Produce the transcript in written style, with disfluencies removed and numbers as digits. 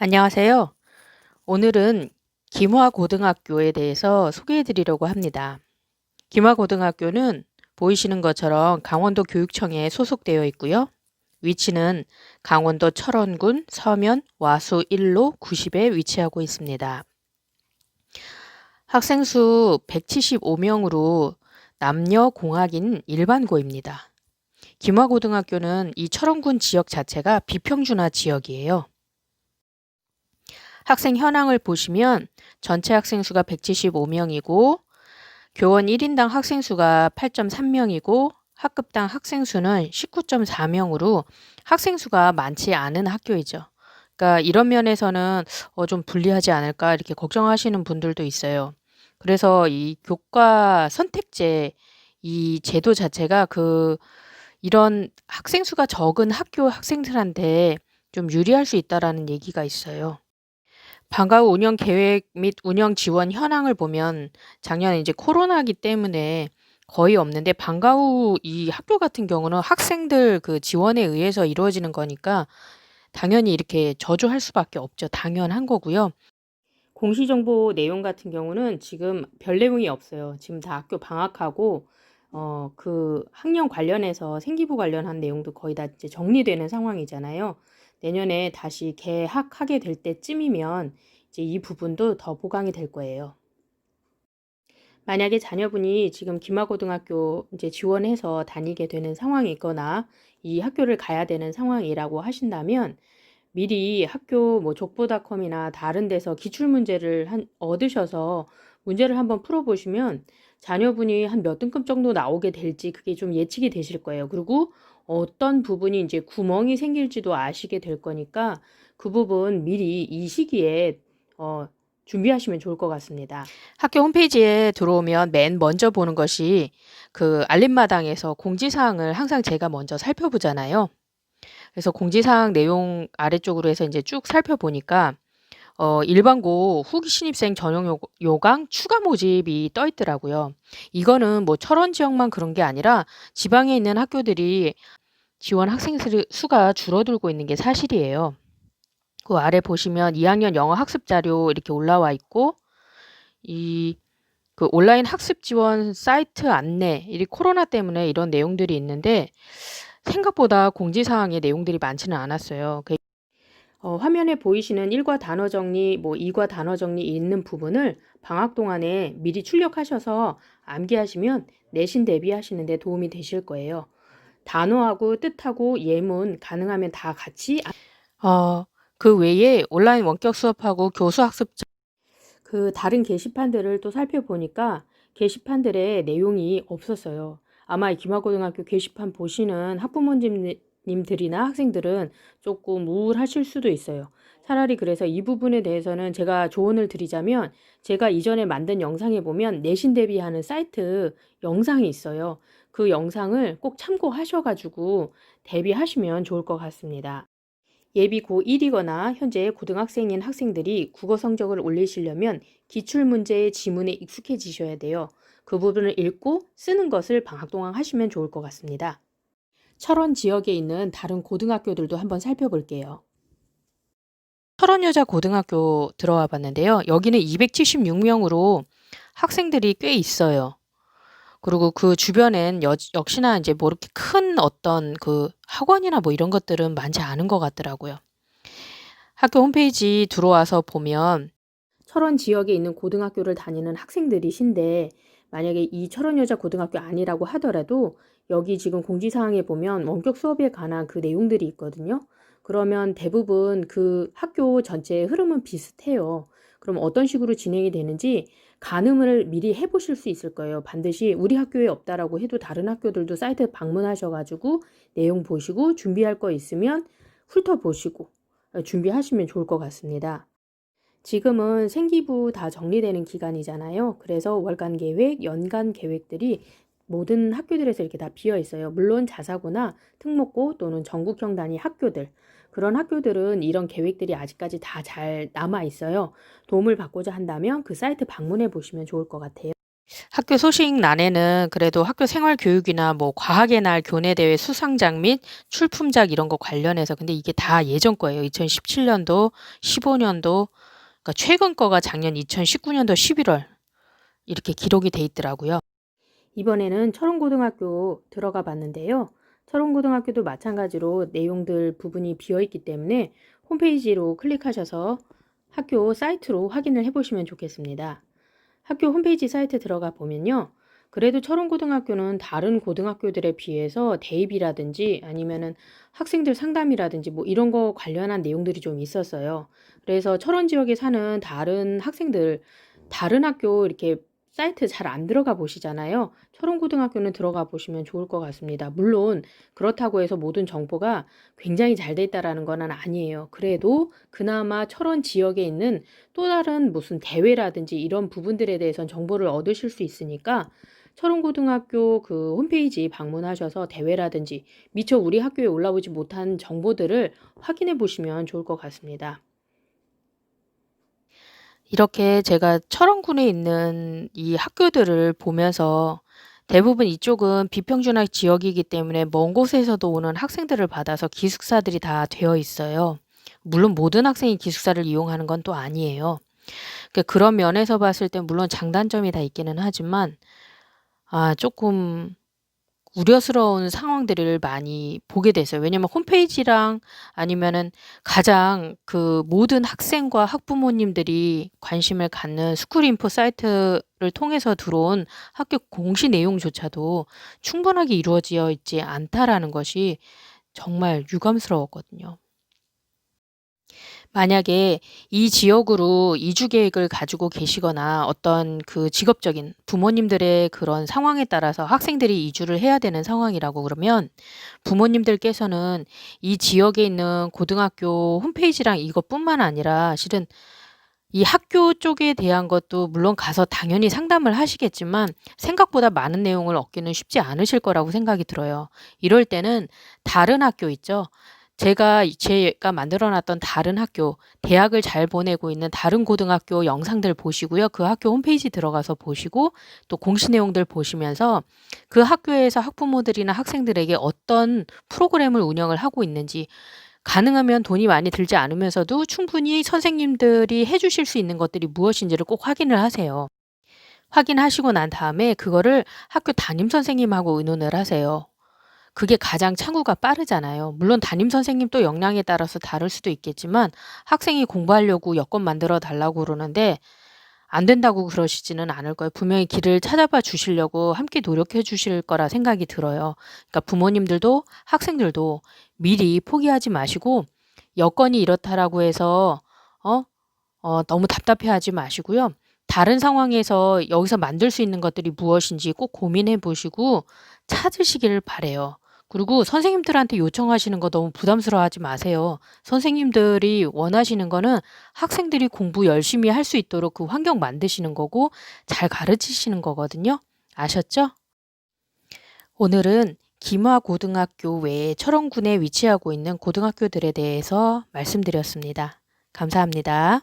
안녕하세요. 오늘은 김화고등학교에 대해서 소개해 드리려고 합니다. 김화고등학교는 보이시는 것처럼 강원도 교육청에 소속되어 있고요. 위치는 강원도 철원군 서면 와수 1로 90에 위치하고 있습니다. 학생 수 175명으로 남녀 공학인 일반고입니다. 김화고등학교는 이 철원군 지역 자체가 비평준화 지역이에요. 학생 현황을 보시면 전체 학생 수가 175명이고 교원 1인당 학생 수가 8.3명이고 학급당 학생 수는 19.4명으로 학생 수가 많지 않은 학교이죠. 그러니까 이런 면에서는 좀 불리하지 않을까 이렇게 걱정하시는 분들도 있어요. 그래서 이 교과 선택제 이 제도 자체가 이런 학생 수가 적은 학교 학생들한테 좀 유리할 수 있다라는 얘기가 있어요. 방과 후 운영 계획 및 운영 지원 현황을 보면 작년에 이제 코로나기 때문에 거의 없는데 방과 후 이 학교 같은 경우는 학생들 그 지원에 의해서 이루어지는 거니까 당연히 이렇게 저조할 수밖에 없죠. 당연한 거고요. 공시정보 내용 같은 경우는 지금 별 내용이 없어요. 지금 다 학교 방학하고 그 학년 관련해서 생기부 관련한 내용도 거의 다 이제 정리되는 상황이잖아요. 내년에 다시 개학하게 될 때쯤이면 이제 이 부분도 더 보강이 될 거예요. 만약에 자녀분이 지금 김화고등학교 이제 지원해서 다니게 되는 상황이 있거나 이 학교를 가야 되는 상황이라고 하신다면 미리 학교 뭐 족보닷컴이나 다른 데서 기출문제를 얻으셔서 문제를 한번 풀어보시면 자녀분이 한 몇 등급 정도 나오게 될지 그게 좀 예측이 되실 거예요. 그리고 어떤 부분이 이제 구멍이 생길지도 아시게 될 거니까 그 부분 미리 이 시기에 준비하시면 좋을 것 같습니다. 학교 홈페이지에 들어오면 맨 먼저 보는 것이 그 알림마당에서 공지사항을 항상 제가 먼저 살펴보잖아요. 그래서 공지사항 내용 아래쪽으로 해서 이제 쭉 살펴보니까 일반고 후기 신입생 전용 요강 추가 모집이 떠 있더라고요. 이거는 뭐 철원 지역만 그런 게 아니라 지방에 있는 학교들이 지원 학생 수가 줄어들고 있는 게 사실이에요. 그 아래 보시면 2학년 영어 학습 자료 이렇게 올라와 있고 이 그 온라인 학습 지원 사이트 안내, 이 코로나 때문에 이런 내용들이 있는데 생각보다 공지사항의 내용들이 많지는 않았어요. 화면에 보이시는 1과 단어 정리, 뭐 2과 단어 정리 있는 부분을 방학 동안에 미리 출력하셔서 암기하시면 내신 대비하시는 데 도움이 되실 거예요. 단어하고 뜻하고 예문 가능하면 다 같이 그 외에 온라인 원격 수업하고 교수 학습 그 다른 게시판들을 또 살펴보니까 게시판들의 내용이 없었어요. 아마 이 김화고등학교 게시판 보시는 학부모님들이나 학생들은 조금 우울하실 수도 있어요. 차라리 그래서 이 부분에 대해서는 제가 조언을 드리자면 제가 이전에 만든 영상에 보면 내신 대비하는 사이트 영상이 있어요. 그 영상을 꼭 참고하셔가지고 대비하시면 좋을 것 같습니다. 예비 고1이거나 현재 고등학생인 학생들이 국어 성적을 올리시려면 기출문제의 지문에 익숙해지셔야 돼요. 그 부분을 읽고 쓰는 것을 방학 동안 하시면 좋을 것 같습니다. 철원 지역에 있는 다른 고등학교들도 한번 살펴볼게요. 철원여자고등학교 들어와 봤는데요. 여기는 276명으로 학생들이 꽤 있어요. 그리고 그 주변엔 역시나 이제 뭐 이렇게 큰 어떤 그 학원이나 뭐 이런 것들은 많지 않은 것 같더라고요. 학교 홈페이지 들어와서 보면 철원 지역에 있는 고등학교를 다니는 학생들이신데 만약에 이 철원여자고등학교 아니라고 하더라도 여기 지금 공지사항에 보면 원격 수업에 관한 그 내용들이 있거든요. 그러면 대부분 그 학교 전체의 흐름은 비슷해요. 그럼 어떤 식으로 진행이 되는지 가늠을 미리 해보실 수 있을 거예요. 반드시 우리 학교에 없다라고 해도 다른 학교들도 사이트 방문하셔가지고 내용 보시고 준비할 거 있으면 훑어보시고 준비하시면 좋을 것 같습니다. 지금은 생기부 다 정리되는 기간이잖아요. 그래서 월간 계획, 연간 계획들이 모든 학교들에서 이렇게 다 비어 있어요. 물론 자사고나 특목고 또는 전국형 단위 학교들, 그런 학교들은 이런 계획들이 아직까지 다 잘 남아 있어요. 도움을 받고자 한다면 그 사이트 방문해 보시면 좋을 것 같아요. 학교 소식란에는 그래도 학교 생활교육이나 뭐 과학의 날 교내대회 수상작 및 출품작 이런 거 관련해서 근데 이게 다 예전 거예요. 2017년도, 15년도, 그러니까 최근 거가 작년 2019년도 11월 이렇게 기록이 돼 있더라고요. 이번에는 철원고등학교 들어가 봤는데요. 철원고등학교도 마찬가지로 내용들 부분이 비어 있기 때문에 홈페이지로 클릭하셔서 학교 사이트로 확인을 해보시면 좋겠습니다. 학교 홈페이지 사이트 들어가 보면요. 그래도 철원고등학교는 다른 고등학교들에 비해서 대입이라든지 아니면은 학생들 상담이라든지 뭐 이런 거 관련한 내용들이 좀 있었어요. 그래서 철원 지역에 사는 다른 학생들, 다른 학교 이렇게 사이트 잘 안 들어가 보시잖아요. 철원고등학교는 들어가 보시면 좋을 것 같습니다. 물론 그렇다고 해서 모든 정보가 굉장히 잘 돼 있다라는 건 아니에요. 그래도 그나마 철원 지역에 있는 또 다른 무슨 대회라든지 이런 부분들에 대해선 정보를 얻으실 수 있으니까 철원고등학교 그 홈페이지 방문하셔서 대회라든지 미처 우리 학교에 올라오지 못한 정보들을 확인해 보시면 좋을 것 같습니다. 이렇게 제가 철원군에 있는 이 학교들을 보면서 대부분 이쪽은 비평준화 지역이기 때문에 먼 곳에서도 오는 학생들을 받아서 기숙사들이 다 되어 있어요. 물론 모든 학생이 기숙사를 이용하는 건 또 아니에요. 그런 면에서 봤을 때 물론 장단점이 다 있기는 하지만 조금 우려스러운 상황들을 많이 보게 됐어요. 왜냐면 홈페이지랑 아니면은 가장 그 모든 학생과 학부모님들이 관심을 갖는 스쿨인포 사이트를 통해서 들어온 학교 공시 내용조차도 충분하게 이루어져 있지 않다라는 것이 정말 유감스러웠거든요. 만약에 이 지역으로 이주 계획을 가지고 계시거나 어떤 그 직업적인 부모님들의 그런 상황에 따라서 학생들이 이주를 해야 되는 상황이라고 그러면 부모님들께서는 이 지역에 있는 고등학교 홈페이지랑 이것뿐만 아니라 실은 이 학교 쪽에 대한 것도 물론 가서 당연히 상담을 하시겠지만 생각보다 많은 내용을 얻기는 쉽지 않으실 거라고 생각이 들어요. 이럴 때는 다른 학교 있죠. 제가 만들어 놨던 다른 학교, 대학을 잘 보내고 있는 다른 고등학교 영상들 보시고요. 그 학교 홈페이지 들어가서 보시고 또 공시 내용들 보시면서 그 학교에서 학부모들이나 학생들에게 어떤 프로그램을 운영을 하고 있는지 가능하면 돈이 많이 들지 않으면서도 충분히 선생님들이 해 주실 수 있는 것들이 무엇인지를 꼭 확인을 하세요. 확인하시고 난 다음에 그거를 학교 담임 선생님하고 의논을 하세요. 그게 가장 창구가 빠르잖아요. 물론 담임 선생님 또 역량에 따라서 다를 수도 있겠지만 학생이 공부하려고 여건 만들어 달라고 그러는데 안 된다고 그러시지는 않을 거예요. 분명히 길을 찾아봐 주시려고 함께 노력해 주실 거라 생각이 들어요. 그러니까 부모님들도 학생들도 미리 포기하지 마시고 여건이 이렇다라고 해서 너무 답답해하지 마시고요. 다른 상황에서 여기서 만들 수 있는 것들이 무엇인지 꼭 고민해 보시고 찾으시기를 바라요. 그리고 선생님들한테 요청하시는 거 너무 부담스러워하지 마세요. 선생님들이 원하시는 거는 학생들이 공부 열심히 할 수 있도록 그 환경 만드시는 거고 잘 가르치시는 거거든요. 아셨죠? 오늘은 김화고등학교 외에 철원군에 위치하고 있는 고등학교들에 대해서 말씀드렸습니다. 감사합니다.